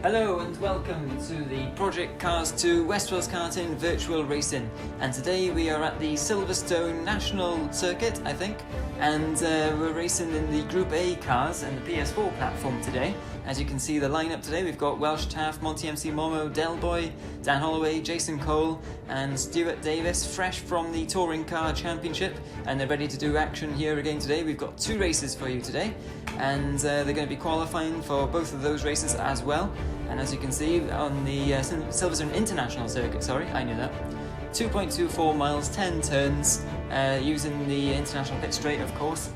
Hello and welcome to the ProjectCars2 West Wales Karting Virtual Racing, and today we are at the Silverstone National Circuit, I think, and we're racing in the Group A cars and the PS4 platform today. As you can see the lineup today, we've got Welsh Taff, Monty MC Momo, Del Boy, Dan Holloway, Jason Cole and Stuart Davis, fresh from the Touring Car Championship, and they're ready to do action here again today. We've got two races for you today, and they're going to be qualifying for both of those races as well. And as you can see on the Silverstone International Circuit, 2.24 miles, 10 turns, using the International Pit Straight, of course.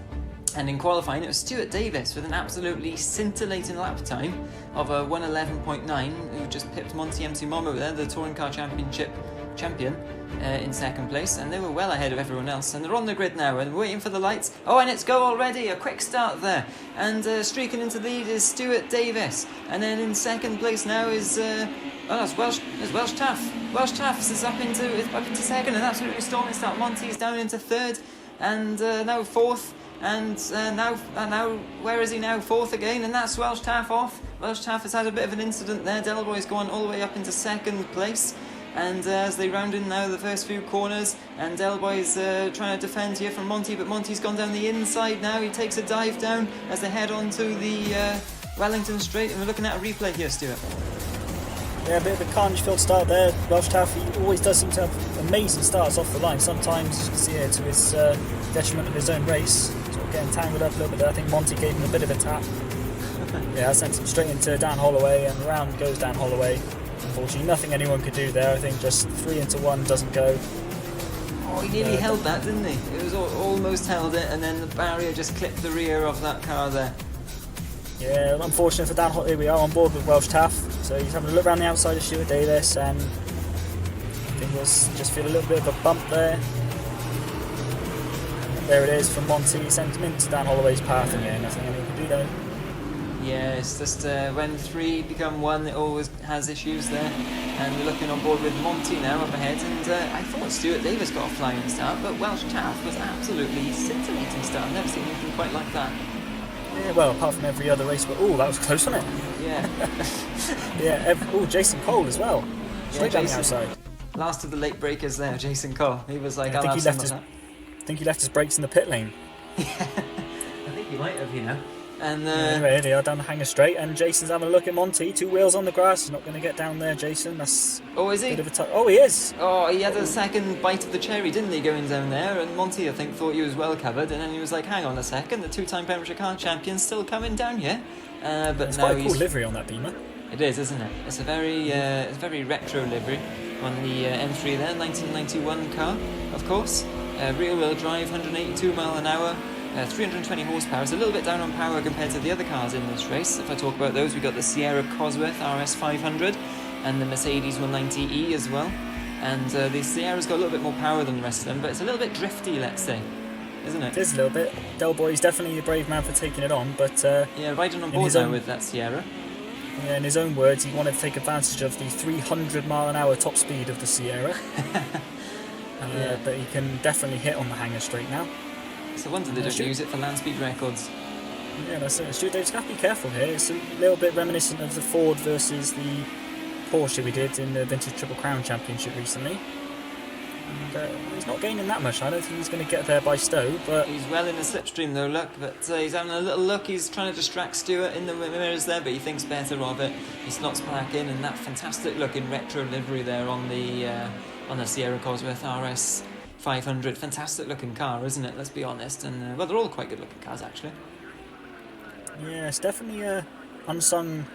And in qualifying, it was Stuart Davis with an absolutely scintillating lap time of a 1:11.9, who just pipped Monty MC Momo there, the Touring Car Championship champion, in second place, and they were well ahead of everyone else. And they're on the grid now and waiting for the lights. Oh, and it's go already, a quick start there. And streaking into the lead is Stuart Davis, and then in second place now is it's Welsh Taff. Welsh Taff is up into second, and absolutely storming start. Monty's down into third, and now fourth. And now where is he now? Fourth again, and that's Welsh Taff off. Welsh Taff has had a bit of an incident there. Delboy's gone all the way up into second place, and as they round in now the first few corners, and Delboy's trying to defend here from Monty, but Monty's gone down the inside now. He takes a dive down as they head on to the Wellington Straight, and we're looking at a replay here, Stuart. Yeah, a bit of a carnage-filled start there. Welsh Taff, he always does seem to have amazing starts off the line. Sometimes, you can see here, to his detriment of his own race. Sort of getting tangled up a little bit there. I think Monty gave him a bit of a tap. Yeah, that sent him straight into Dan Holloway, and around goes Dan Holloway. Unfortunately, nothing anyone could do there. I think just 3 into 1 doesn't go. Oh, he nearly held that, didn't he? It was almost held it, and then the barrier just clipped the rear of that car there. Yeah, unfortunate for Dan Holloway. Here we are on board with Welsh Taff. So he's having a look around the outside of Stuart Davis, and I think we'll just feel a little bit of a bump there. There it is from Monty, sent him into Dan Holloway's path, and yeah, nothing anyone can do there. Yeah, it's just when 3 become 1, it always has issues there. And we're looking on board with Monty now up ahead, and I thought Stuart Davis got a flying start, but Welsh Taff was absolutely scintillating start. I've never seen anything quite like that. Yeah, well, apart from every other race, but that was close, wasn't it? Yeah. Yeah, Jason Cole as well. Straight down the outside. Last of the late breakers there, Jason Cole. He was like, I think he left his brakes in the pit lane. Yeah, I think he might have, And anyway, they are down the hanger straight, and Jason's having a look at Monty. 2 wheels on the grass. He's not going to get down there, Jason. That's is he? A bit of a he is. Oh, he had a second bite of the cherry, didn't he, going down there? And Monty, I think, thought he was well covered, and then he was like, "Hang on a second, the 2-time Pembrokeshire car champion's still coming down here." But it's now quite a cool livery on that Beamer. It is, isn't it? It's a very retro livery on the M3 there, 1991 car, of course. Rear-wheel drive, 182 mile an hour. 320 horsepower. It's a little bit down on power compared to the other cars in this race. If I talk about those, we've got the Sierra Cosworth RS 500 and the Mercedes 190E as well. And the Sierra's got a little bit more power than the rest of them, but it's a little bit drifty, let's say, isn't it? It is a little bit. Del Boy's definitely a brave man for taking it on, but yeah, riding on board now with that Sierra. Yeah, in his own words, he wanted to take advantage of the 300 mile an hour top speed of the Sierra. Yeah. But he can definitely hit on the hanger straight now. It's a wonder they don't use it for land speed records. Yeah, that's it. Stuart Davis, you have to be careful here. It's a little bit reminiscent of the Ford versus the Porsche we did in the Vintage Triple Crown Championship recently. And he's not gaining that much. I don't think he's going to get there by Stowe, but he's well in the slipstream though, look. But he's having a little look. He's trying to distract Stuart in the mirrors there, but he thinks better of it. He slots back in, and that fantastic looking retro livery there on the Sierra Cosworth RS 500, fantastic looking car, isn't it? Let's be honest. And they're all quite good looking cars actually. Yeah, it's definitely a unsung.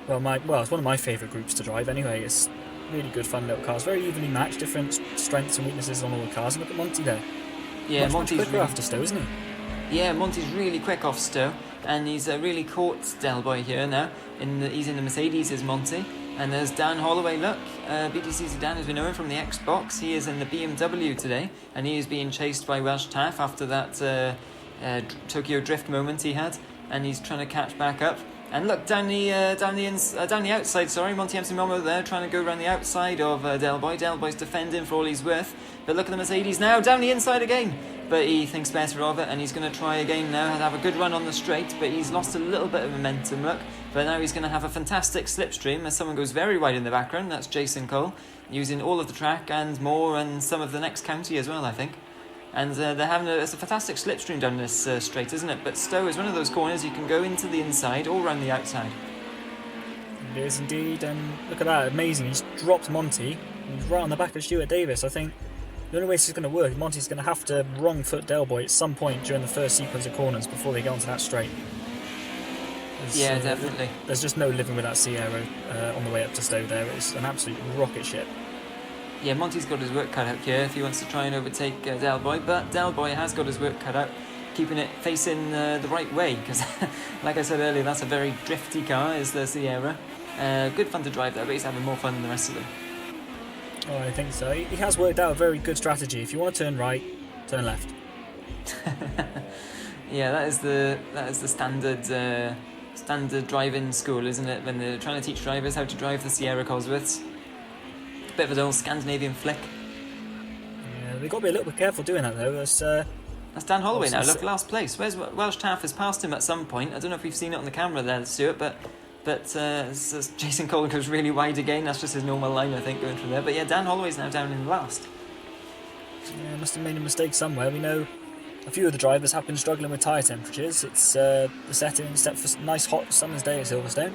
It's one of my favourite groups to drive. Anyway, it's really good, fun little cars, very evenly matched, different strengths and weaknesses on all the cars. And look at Monty there. Yeah, Monty's quicker after Stowe, isn't he? Yeah, Monty's really quick off Stowe, and he's really caught Del Boy here now. He's in the Mercedes, is Monty. And there's Dan Holloway, look, BTCC Dan, as we know him from the Xbox. He is in the BMW today, and he is being chased by Welsh Taff after that Tokyo Drift moment he had, and he's trying to catch back up. And look, down the outside, Monty MC Momo there, trying to go around the outside of Del Boy. Del Boy's defending for all he's worth. But look at the Mercedes now, down the inside again. but he thinks better of it, and he's going to try again now and have a good run on the straight, but he's lost a little bit of momentum, look. But now he's going to have a fantastic slipstream as someone goes very wide in the background. That's Jason Cole, using all of the track and more, and some of the next county as well, I think. And they're having it's a fantastic slipstream down this straight, isn't it? But Stowe is one of those corners you can go into the inside or around the outside. It is indeed, and look at that, amazing. He's dropped Monty, and he's right on the back of Stuart Davis. I think the only way this is going to work, Monty's going to have to wrong foot Del Boy at some point during the first sequence of corners before they get onto that straight. Yeah, definitely. There's just no living with that Sierra on the way up to Stowe there. It's an absolute rocket ship. Yeah, Monty's got his work cut out here if he wants to try and overtake Del Boy, but Del Boy has got his work cut out, keeping it facing the right way, because like I said earlier, that's a very drifty car, is the Sierra. Good fun to drive though, but he's having more fun than the rest of them. Oh, I think so. He has worked out a very good strategy. If you want to turn right, turn left. Yeah, that is the standard driving school, isn't it? When they're trying to teach drivers how to drive the Sierra Cosworths. Bit of an old Scandinavian flick. Yeah, they've got to be a little bit careful doing that though. That's Dan Holloway now. Look, last place. Where's Welsh Taff has passed him at some point. I don't know if we've seen it on the camera there, Stuart, but as Jason Cole goes really wide again. That's just his normal line, I think, going through there. But yeah, Dan Holloway's now down in last. Yeah, must have made a mistake somewhere. We know a few of the drivers have been struggling with tyre temperatures. It's the setting set for a nice hot summer's day at Silverstone.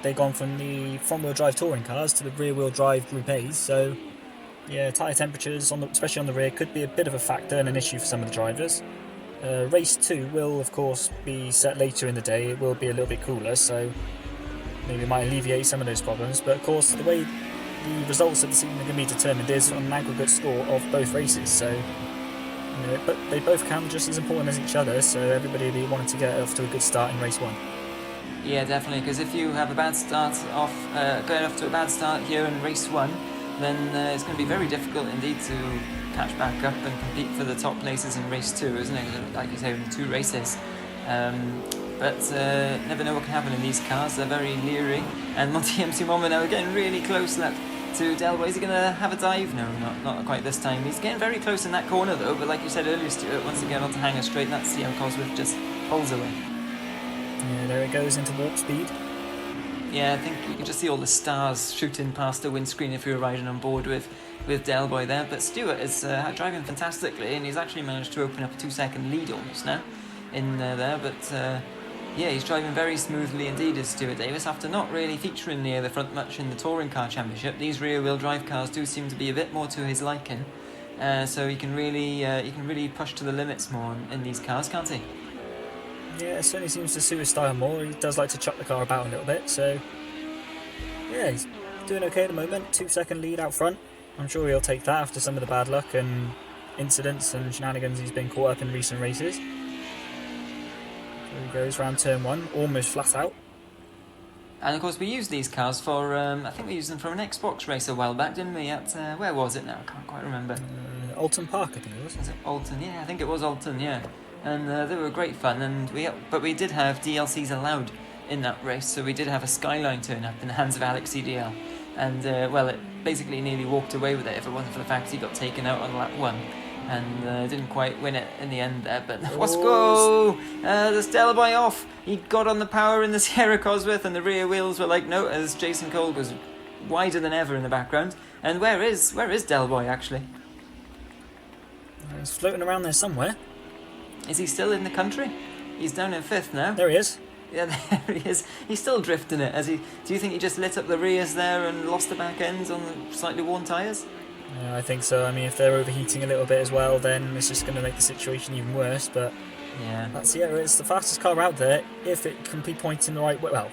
They've gone from the front-wheel drive touring cars to the rear-wheel drive Group A's, so yeah, tyre temperatures, especially on the rear, could be a bit of a factor and an issue for some of the drivers. Race 2 will, of course, be set later in the day. It will be a little bit cooler, so maybe it might alleviate some of those problems. But of course, the way the results of the season are going to be determined is on an aggregate score of both races, so but they both count just as important as each other, so everybody will be wanting to get off to a good start in race 1. Yeah, definitely, because if you have a bad start off, going off to a bad start here in race 1, then it's going to be very difficult indeed to catch back up and compete for the top places in race 2, isn't it? Like you say, in 2 races. But never know what can happen in these cars. They're very leery. And Monty MC Momma now getting really close to Del Boy. Is he going to have a dive? No, not quite this time. He's getting very close in that corner though, but like you said earlier, Stuart, once again onto hanger straight, that's how Cosworth just pulls away. Yeah, there it goes into warp speed. Yeah, I think you can just see all the stars shooting past the windscreen if you were riding on board with Del Boy there. But Stuart is driving fantastically, and he's actually managed to open up a 2-second lead almost now in there. But yeah, he's driving very smoothly indeed, is Stuart Davis, after not really featuring near the front much in the Touring Car Championship. These rear-wheel drive cars do seem to be a bit more to his liking, so he can really push to the limits more in these cars, can't he? Yeah, it certainly seems to suit his style more. He does like to chuck the car about a little bit, so yeah, he's doing okay at the moment. 2-second lead out front. I'm sure he'll take that after some of the bad luck and incidents and shenanigans he's been caught up in recent races. There he goes, round turn 1, almost flat out. And of course we used these cars for, I think we used them for an Xbox race a while back, didn't we? At, where was it now? I can't quite remember. Alton Park, I think it was. Was it Alton? Yeah, I think it was Alton, yeah. And they were great fun, and we did have DLCs allowed in that race, so we did have a Skyline turn up in the hands of Alex CDL, and well, it basically nearly walked away with it if it wasn't for the fact he got taken out on lap 1 and didn't quite win it in the end there. But let's go! The Del Boy off. He got on the power in the Sierra Cosworth, and the rear wheels were like no, as Jason Cole goes wider than ever in the background. And where is Del Boy actually? He's floating around there somewhere. Is he still in the country? He's down in 5th now. There he is. Yeah, there he is. He's still drifting it. Do you think he just lit up the rears there and lost the back ends on the slightly worn tyres? Yeah, I think so. I mean, if they're overheating a little bit as well, then it's just going to make the situation even worse. But yeah, that Sierra is the fastest car out there. If it can be pointing the right way, well,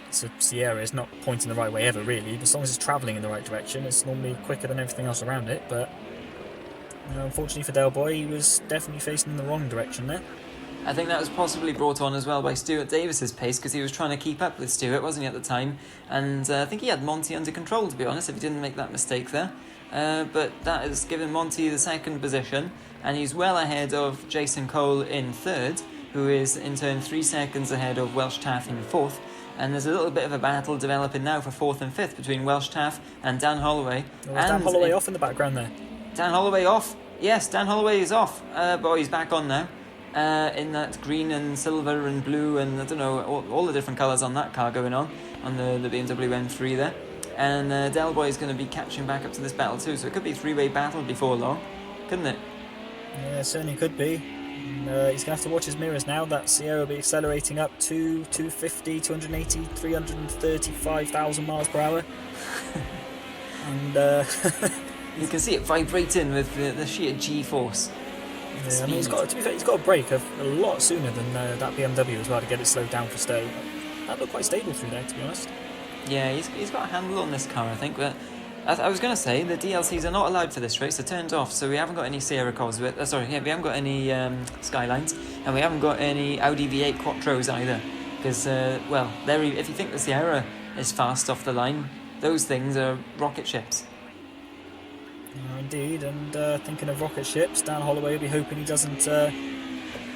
it's a Sierra is not pointing the right way ever really. But as long as it's travelling in the right direction, it's normally quicker than everything else around it. But unfortunately for Del Boy, he was definitely facing in the wrong direction there. I think that was possibly brought on as well by Stuart Davis's pace, because he was trying to keep up with Stuart, wasn't he, at the time? And I think he had Monty under control, to be honest, if he didn't make that mistake there. But that has given Monty the 2nd position, and he's well ahead of Jason Cole in 3rd, who is in turn 3 seconds ahead of Welsh Taff in 4th. And there's a little bit of a battle developing now for 4th and 5th between Welsh Taff and Dan Holloway. Dan Holloway off in the background there. Dan Holloway off. Yes, Dan Holloway is off, but he's back on now. In that green and silver and blue and I don't know, all the different colours on that car going on the BMW M3 there. And Del Boy is going to be catching back up to this battle too, so it could be a three-way battle before long, couldn't it? Yeah, it certainly could be. And, he's going to have to watch his mirrors now. That Sierra will be accelerating up to 250, 280, 335,000 miles per hour. And you can see it vibrating with the sheer G-force. Yeah, I mean, to be fair, he's got a brake a lot sooner than that BMW as well to get it slowed down for stay. That looked quite stable through there, to be honest. Yeah, he's got a handle on this car, I think. But I was going to say the DLCs are not allowed for this race; they're turned off. So we haven't got any Sierra Cosworth. We haven't got any Skylines, and we haven't got any Audi V8 Quattros either. Because if you think the Sierra is fast off the line, those things are rocket ships. Indeed, and thinking of rocket ships, Dan Holloway will be hoping he doesn't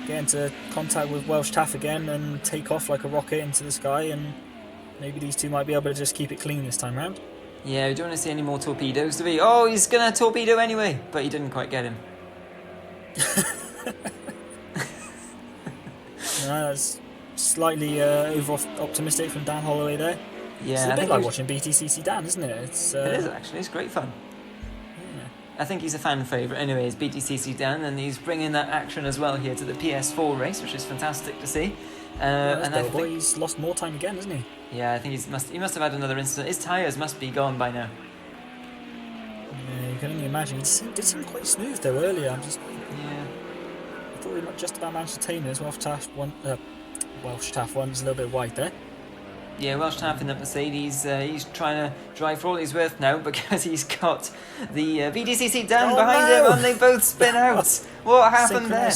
get into contact with Welsh Taff again and take off like a rocket into the sky, and maybe these two might be able to just keep it clean this time round. Yeah, we don't want to see any more torpedoes, do we? Oh, he's going to torpedo anyway, but he didn't quite get him. No, that's slightly over-optimistic from Dan Holloway there. Yeah, it's a bit like watching BTCC Dan, isn't it? It is actually, it's great fun. I think he's a fan favourite anyway, is BTCC Dan, and he's bringing that action as well here to the PS4 race, which is fantastic to see. And I think he's lost more time again, hasn't he? Yeah, I think he must have had another incident. His tyres must be gone by now. Yeah, you can only imagine. He did seem quite smooth though earlier. I thought he just about managed to tame this. Welsh Taff one's a little bit wide there. Yeah, Welsh Taff in the Mercedes, he's trying to drive for all he's worth now because he's got the BTCC Dan behind him and they both spin out. What happened there?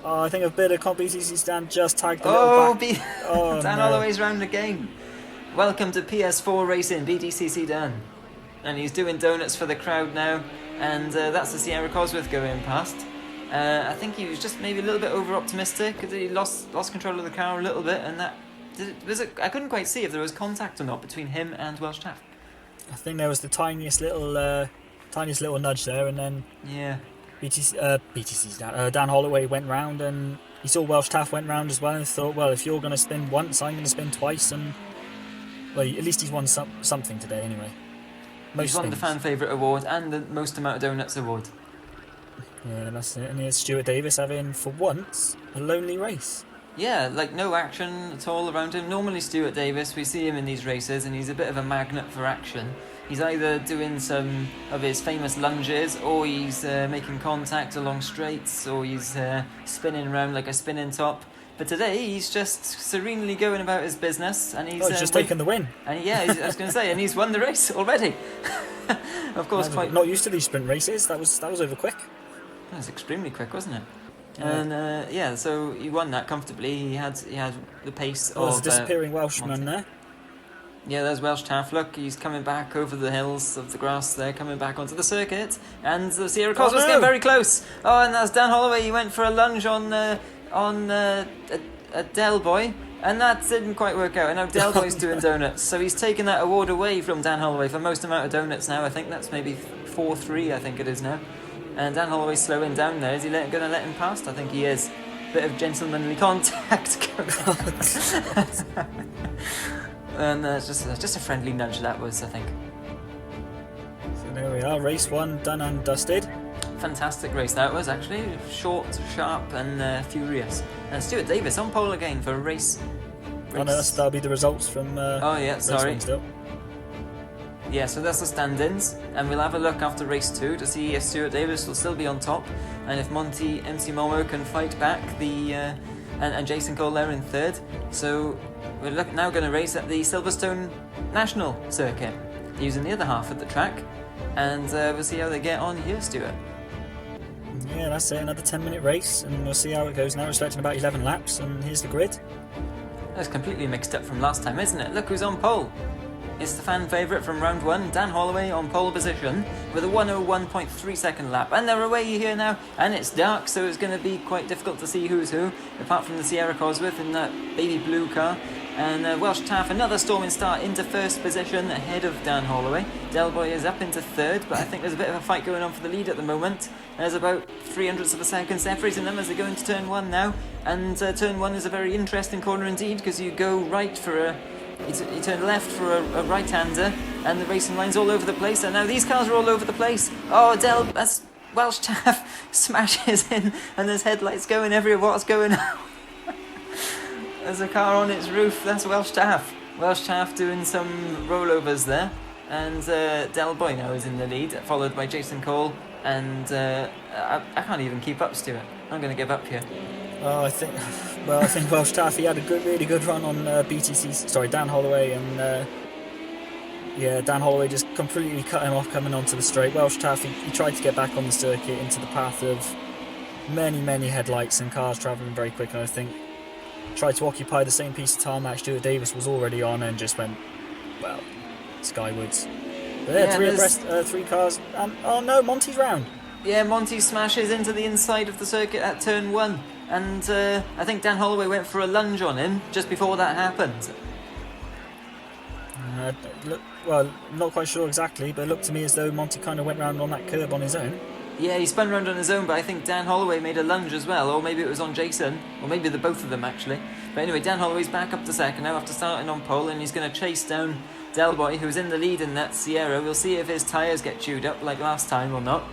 I think a bit of BTCC Dan just tagged the little back. Dan Holloway's round again. Welcome to PS4 Racing, BTCC Dan. And he's doing donuts for the crowd now, and that's the Sierra Cosworth going past. I think he was just maybe a little bit over-optimistic because he lost control of the car a little bit, and that... I couldn't quite see if there was contact or not between him and Welsh Taff. I think there was the tiniest little nudge there, and then Dan Holloway went round, and he saw Welsh Taff went round as well, and thought, well, if you're going to spin once, I'm going to spin twice, and well, at least he's won something today anyway. He's won the fan favourite award and the most amount of donuts award. Yeah, that's it. And here's Stuart Davis having, for once, a lonely race. Yeah, like no action at all around him. Normally Stuart Davis, we see him in these races and he's a bit of a magnet for action. He's either doing some of his famous lunges, or he's making contact along straights, or he's spinning around like a spinning top. But today he's just serenely going about his business, and he's just taken the win. And I was going to say, and he's won the race already. Of course, not used to these sprint races. That was over quick. That was extremely quick, wasn't it? And so he won that comfortably. He had the pace of... There's a disappearing Welshman there. Yeah, there's Welsh Taff. Look, he's coming back over the hills of the grass there, coming back onto the circuit. And the Sierra Cosworth's getting very close. Oh, and that's Dan Holloway. He went for a lunge on a Del Boy, and that didn't quite work out. And now Del Boy's doing donuts. So he's taken that award away from Dan Holloway for most amount of donuts now. I think that's maybe 4-3, I think it is now. And Dan Holloway's slowing down there. Is he going to let him past? I think he is. Bit of gentlemanly contact going on. And just a friendly nudge that was, I think. So there we are, race one done and dusted. Fantastic race that was, actually. Short, sharp and furious. And Stuart Davis on pole again for a race. Oh no, that'll be the results from sorry. Still. Yeah, so that's the stand-ins, and we'll have a look after race 2 to see if Stuart Davis will still be on top, and if MC Momo can fight back and Jason Cole there in third. So we're now going to race at the Silverstone National Circuit, using the other half of the track, and we'll see how they get on here, Stuart. Yeah, that's it, another 10-minute race, and we'll see how it goes now. We're expecting about 11 laps, and here's the grid. That's completely mixed up from last time, isn't it? Look who's on pole. It's the fan favourite from round 1, Dan Holloway on pole position with a 1:01.3 second lap. And they're away here now, and it's dark, so it's going to be quite difficult to see who's who, apart from the Sierra Cosworth in that baby blue car. And Welsh Taff, another storming start into first position ahead of Dan Holloway. Del Boy is up into third, but I think there's a bit of a fight going on for the lead at the moment. There's about 0.03 of a second separating them as they go into turn 1 now. And turn 1 is a very interesting corner indeed, because you go right for a... You turn left for a right-hander, and the racing line's all over the place. And now these cars are all over the place. Oh, that's Welsh Taff smashes in, and there's headlights going everywhere. What's going on? There's a car on its roof. That's Welsh Taff. Welsh Taff doing some rollovers there. And Del Boy now is in the lead, followed by Jason Cole. And I can't even keep up, Stuart. I'm going to give up here. I think Welsh Taff, he had a really good run on Dan Holloway, and Dan Holloway just completely cut him off coming onto the straight. Welsh Taff, he tried to get back on the circuit into the path of many headlights and cars travelling very quick, and I think tried to occupy the same piece of tarmac Stuart Davis was already on, and just went, well, skywards. But yeah, three abreast, 3 cars. Oh no, Monty's round. Yeah, Monty smashes into the inside of the circuit at turn 1. And I think Dan Holloway went for a lunge on him just before that happened. Well, not quite sure exactly, but it looked to me as though Monty kind of went round on that curb on his own. Yeah, he spun round on his own, but I think Dan Holloway made a lunge as well, or maybe it was on Jason, or maybe the both of them actually. But anyway, Dan Holloway's back up to second now after starting on pole, and he's going to chase down Del Boy, who's in the lead in that Sierra. We'll see if his tyres get chewed up like last time or not.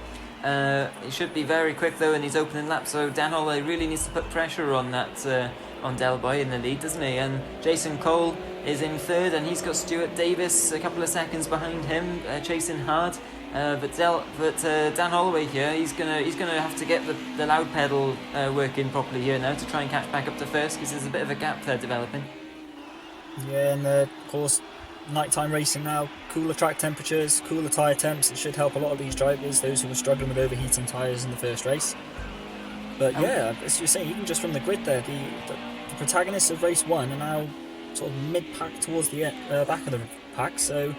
It should be very quick though in his opening lap, so Dan Holloway really needs to put pressure on that on Del Boy in the lead, doesn't he? And Jason Cole is in third, and he's got Stuart Davis a couple of seconds behind him, chasing hard. But Dan Holloway here, he's gonna have to get the loud pedal working properly here now to try and catch back up to first, because there's a bit of a gap there developing. Yeah, and of course, nighttime racing now, cooler track temperatures, cooler tyre temps. It should help a lot of these drivers, those who were struggling with overheating tyres in the first race. But yeah, as you're saying, even just from the grid there, the protagonists of race 1 are now sort of mid-pack towards the back of the pack, so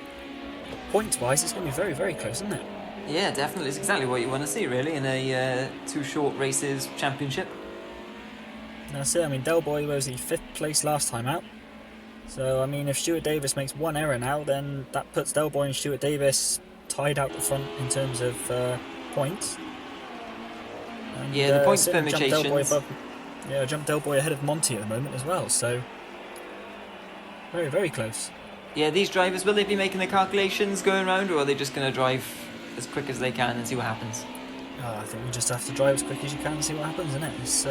points-wise it's going to be very close, isn't it? Yeah, definitely. It's exactly what you want to see really in a 2 short races championship. That's it. I mean, Del Boy was the 5th place last time out. So, I mean, if Stuart Davis makes 1 error now, then that puts Del Boy and Stuart Davis tied out the front in terms of points. And, yeah, the points permutations. Jumped Del Boy ahead of Monty at the moment as well, so very close. Yeah, these drivers, will they be making the calculations going round, or are they just going to drive as quick as they can and see what happens? I think you just have to drive as quick as you can and see what happens, isn't it? It's,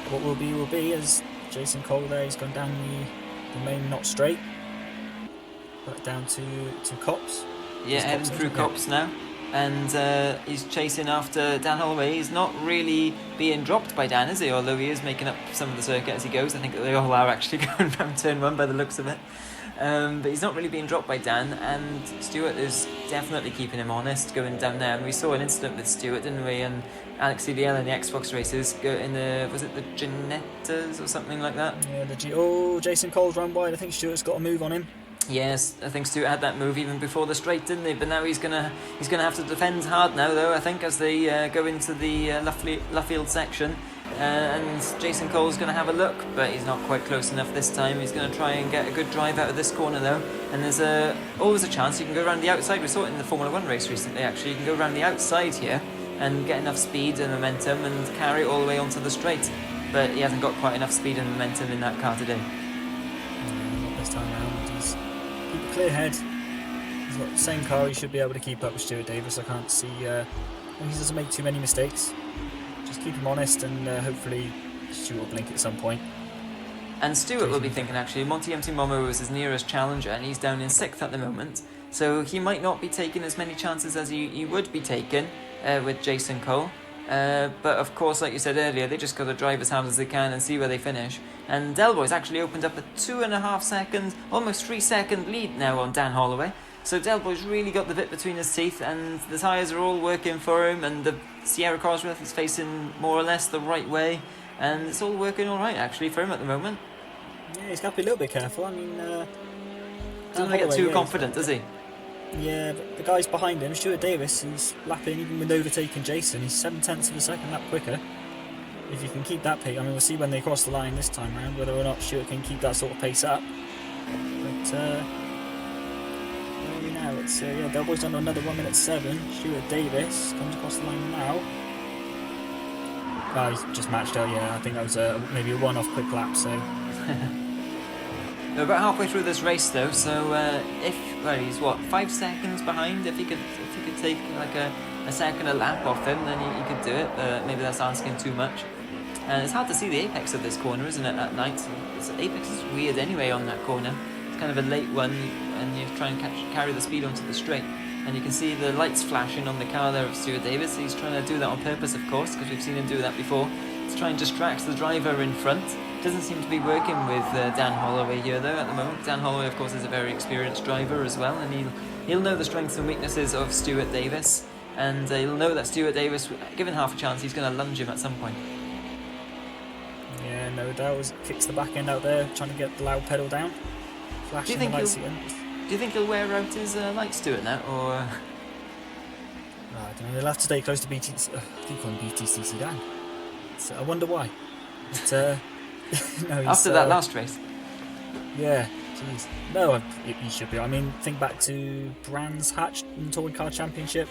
what will be, as Jason Cole there, he's gone down the main not straight, back down to Cops. Yeah, heading through Cops now, and he's chasing after Dan Holloway. He's not really being dropped by Dan, is he? Although he is making up some of the circuit as he goes. I think they all are actually going around turn 1 by the looks of it. But he's not really being dropped by Dan, and Stuart is definitely keeping him honest going down there. And we saw an incident with Stuart, didn't we? And Alex CDL in the Xbox races, was it the Ginettas or something like that? Yeah, Jason Cole's run wide. I think Stuart's got a move on him. Yes, I think Stuart had that move even before the straight, didn't he? But now he's gonna have to defend hard now, though. I think as they go into the Luffield section, and Jason Cole's gonna have a look, but he's not quite close enough this time. He's gonna try and get a good drive out of this corner though, and there's always a chance you can go around the outside. We saw it in the Formula 1 race recently. Actually, you can go around the outside here and get enough speed and momentum and carry it all the way onto the straight. But he hasn't got quite enough speed and momentum in that car today. Not this time around. Keep a clear head. He's got the same car. He should be able to keep up with Stuart Davis. I can't see. He doesn't make too many mistakes. Just keep him honest, and hopefully Stuart will blink at some point. And Stuart will be thinking actually, Monty M.T. Momo was his nearest challenger, and he's down in 6th at the moment. So he might not be taking as many chances as he would be taking with Jason Cole. But of course, like you said earlier, they just got to drive as hard as they can and see where they finish. And Del Boy's actually opened up a 2.5 second, almost 3 second lead now on Dan Holloway. So Del Boy's really got the bit between his teeth, and the tyres are all working for him, and the Sierra Cosworth is facing more or less the right way, and it's all working all right actually for him at the moment. Yeah, he's got to be a little bit careful. I mean, doesn't get too confident, does he? Yeah, but the guys behind him, Stuart Davis, he's lapping, even with overtaking Jason, he's 0.7 of a second lap quicker. if you can keep that pace, I mean, we'll see when they cross the line this time round whether or not Stewart can keep that sort of pace up. But where are we now? It's Del Boy's done another 1:07. Stewart Davis comes across the line now. Oh, he's just matched out. Yeah, I think that was maybe a one-off quick lap. So We're about halfway through this race though, so he's 5 seconds behind. If he could take like a second a lap off him, then he could do it. Maybe that's asking too much. And it's hard to see the apex of this corner, isn't it, at night? Apex is weird anyway on that corner. It's kind of a late one, and you try and carry the speed onto the straight. And you can see the lights flashing on the car there of Stuart Davis. He's trying to do that on purpose, of course, because we've seen him do that before. He's trying to distract the driver in front. Doesn't seem to be working with Dan Holloway here, though, at the moment. Dan Holloway, of course, is a very experienced driver as well, and he'll know the strengths and weaknesses of Stuart Davis. And he'll know that Stuart Davis, given half a chance, he's going to lunge him at some point. Yeah, no doubt. Kicks the back end out there, trying to get the loud pedal down. Flashing the lights again. Do you think he'll wear out his lights to it now, or? I don't know. They'll have to stay close to BTC. I keep calling BTC Sedan. So I wonder why. But, no, after that last race. Yeah, jeez. No, he should be. I mean, think back to Brands Hatch in the Touring Car Championship.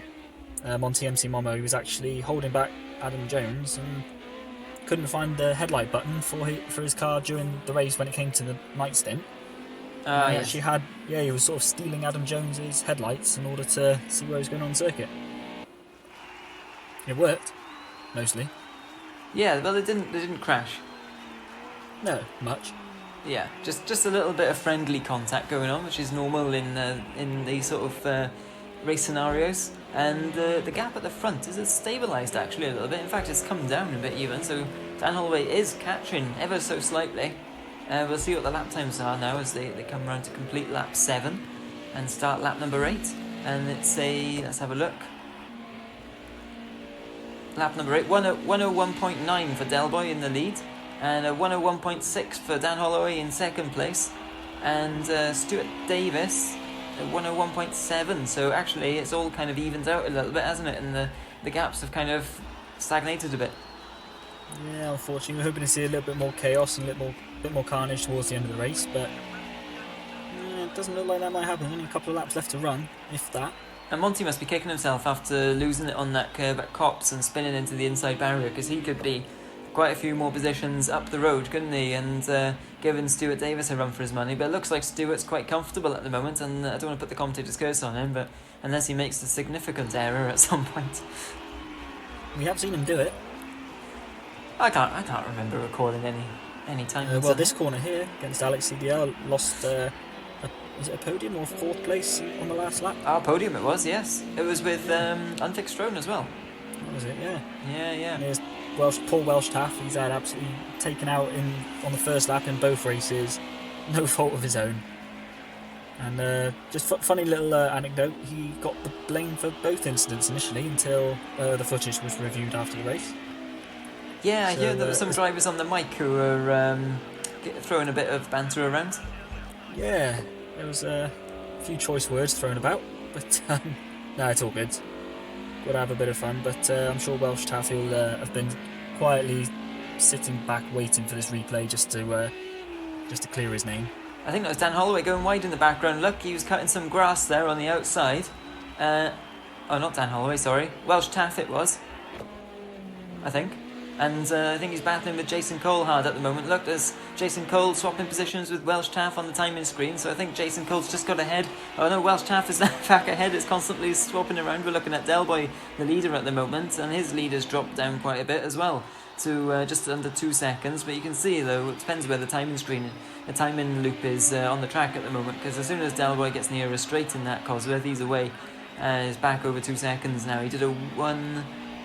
On TMC Momo, he was actually holding back Adam Jones and couldn't find the headlight button for his car during the race when it came to the night stint. He actually had, he was sort of stealing Adam Jones's headlights in order to see where he was going on the circuit. It worked, mostly. Yeah, well, they didn't crash. No, much. Yeah, just a little bit of friendly contact going on, which is normal in these sort of race scenarios. And the gap at the front is stabilised actually a little bit. In fact, it's come down a bit even. So Dan Holloway is catching ever so slightly. We'll see what the lap times are now as they come around to complete lap 7 and start lap number 8. And let's have a look. Lap number 8, 101.9 for Del Boy in the lead, and 101.6 for Dan Holloway in second place, and Stuart Davis at 101.7. So actually it's all kind of evened out a little bit, hasn't it? And the gaps have kind of stagnated a bit. Yeah, unfortunately, we're hoping to see a little bit more chaos and a bit more carnage towards the end of the race, but it doesn't look like that might happen. Only a couple of laps left to run, if that. And Monty must be kicking himself after losing it on that curve at Copse and spinning into the inside barrier, because he could be quite a few more positions up the road, couldn't he? And giving Stuart Davis a run for his money. But it looks like Stuart's quite comfortable at the moment, and I don't want to put the commentator's curse on him, but unless he makes a significant error at some point. We have seen him do it. I can't remember recording any time. Well, this corner here against Alex CDL lost. Was it a podium or 4th place on the last lap? Our podium it was, yes. It was with Unfixed Throne as well. That was it, yeah. Yeah. And there's Paul Welsh Taff. He's had absolutely taken out on the first lap in both races. No fault of his own. And just funny little anecdote, he got the blame for both incidents initially until the footage was reviewed after the race. Yeah, I hear there were some drivers on the mic who were throwing a bit of banter around. Yeah, there was a few choice words thrown about, but no, it's all good. Got to have a bit of fun, but I'm sure Welsh Taff will have been quietly sitting back waiting for this replay just to clear his name. I think that was Dan Holloway going wide in the background. Look, he was cutting some grass there on the outside. Not Dan Holloway, sorry. Welsh Taff it was, I think. And I think he's battling with Jason Cole hard at the moment. Look, there's Jason Cole swapping positions with Welsh Taff on the timing screen. So I think Jason Cole's just got ahead. Oh no, Welsh Taff is back ahead. It's constantly swapping around. We're looking at Del Boy, the leader at the moment. And his lead has dropped down quite a bit as well to just under 2 seconds. But you can see, though, it depends where the timing loop is on the track at the moment. Because as soon as Del Boy gets near a straight in that Cosworth, he's away. He's back over 2 seconds now. He did a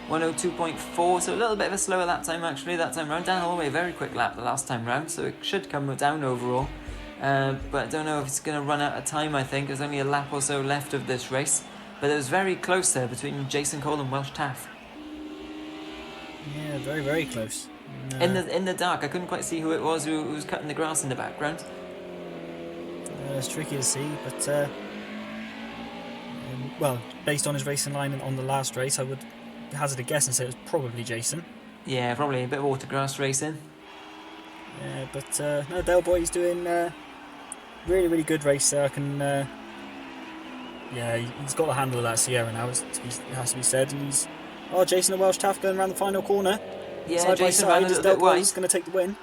102.4, so a little bit of a slower lap time actually that time round. Dan Holloway, a very quick lap the last time round, so it should come down overall. But I don't know if it's going to run out of time, I think. There's only a lap or so left of this race. But it was very close there between Jason Cole and Welsh Taff. Yeah, very, very close. In the dark, I couldn't quite see who it was who was cutting the grass in the background. It's tricky to see, but well, based on his racing line on the last race, I would hazard a guess and say it was probably Jason. Yeah, probably a bit of autograss racing. Yeah, but no, Del Boy's doing really, really good race there. I can, yeah, he's got the handle of that Sierra now. It has to be said. And Jason and Welsh Taft going around the final corner. Yeah, Side Jason by ran side, a is little Del bit wide. Boy's going to take the win.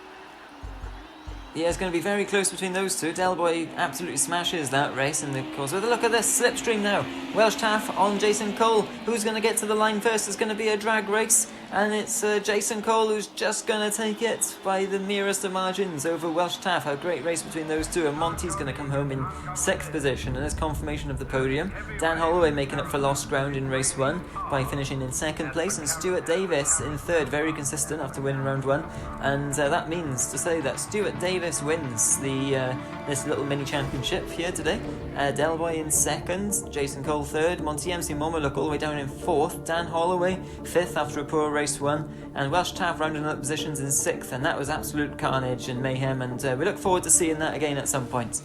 Yeah, it's going to be very close between those two. Del Boy absolutely smashes that race, and of course, with a look at this slipstream now. Welsh Taff on Jason Cole. Who's going to get to the line first? It's going to be a drag race, and it's Jason Cole who's just going to take it by the merest of margins over Welsh Taff. A great race between those two, and Monty's going to come home in 6th position, and there's confirmation of the podium. Dan Holloway making up for lost ground in race 1 by finishing in 2nd place, and Stuart Davis in 3rd, very consistent after winning round 1, and that means to say that Stuart Davis wins the this little mini championship here today. Del Boy in 2nd, Jason Cole 3rd, Monty MC Momoluk all the way down in 4th, Dan Holloway 5th after a poor race 1, and Welsh Taff rounding up positions in 6th, and that was absolute carnage and mayhem, and we look forward to seeing that again at some point.